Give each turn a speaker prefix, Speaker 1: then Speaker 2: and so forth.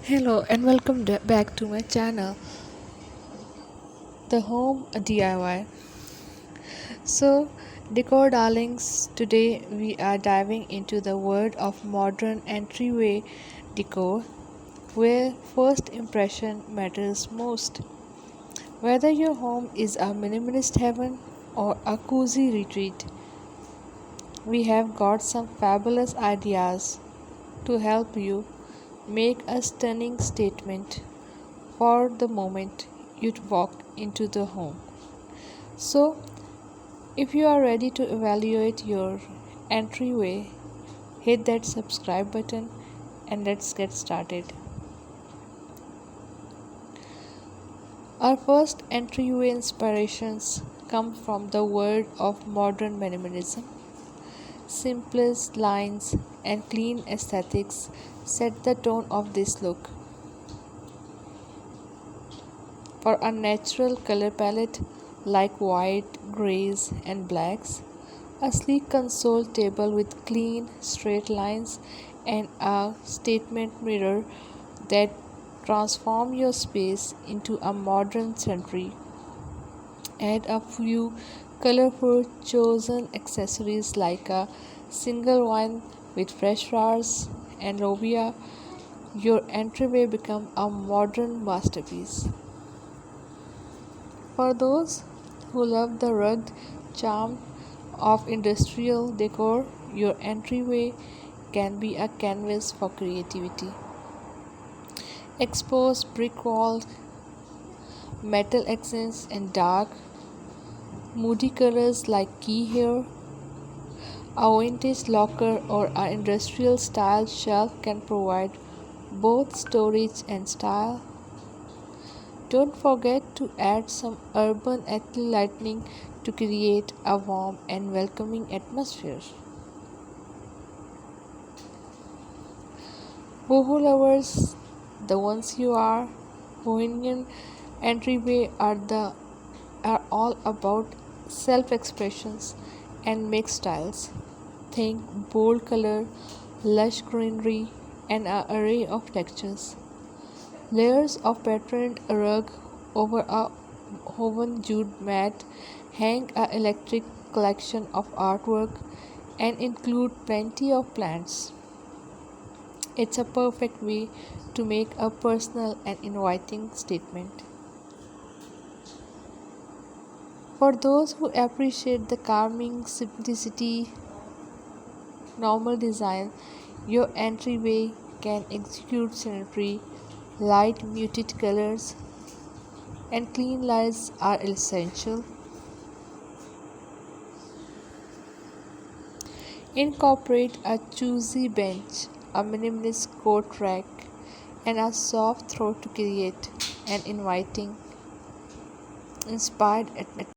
Speaker 1: Hello and welcome back to my channel, The Home DIY. So, decor darlings, today we are diving into the world of modern entryway decor, where first impression matters most. Whether your home is a minimalist heaven or a cozy retreat, we have got some fabulous ideas to help you make a stunning statement for the moment you walk into the home. So, if you are ready to evaluate your entryway, hit that subscribe button and let's get started. Our first entryway inspirations come from the world of modern minimalism. Simplest lines and clean aesthetics set the tone of this look. For a natural color palette like white, grays, and blacks, a sleek console table with clean, straight lines, and a statement mirror that transform your space into a modern century. Add a few colorful chosen accessories like a single wine with fresh flowers and lobia. Your entryway become a modern masterpiece. For those who love the rugged charm of industrial decor, your entryway can be a canvas for creativity. Exposed brick walls, metal accents, and dark, moody colors like key hair, a vintage locker, or an industrial style shelf can provide both storage and style. Don't forget to add some urban lighting to create a warm and welcoming atmosphere. Boho lovers, the ones you are, Bohemian entryway are all about self-expressions and mixed styles. Think bold color, lush greenery, and an array of textures. Layers of patterned rug over a woven jute mat, hang a electric collection of artwork, and include plenty of plants. It's a perfect way to make a personal and inviting statement. For those who appreciate the calming simplicity, normal design, your entryway can execute scenery, light muted colors, and clean lines are essential. Incorporate a choosy bench, a minimalist coat rack, and a soft throw to create an inviting, inspired atmosphere.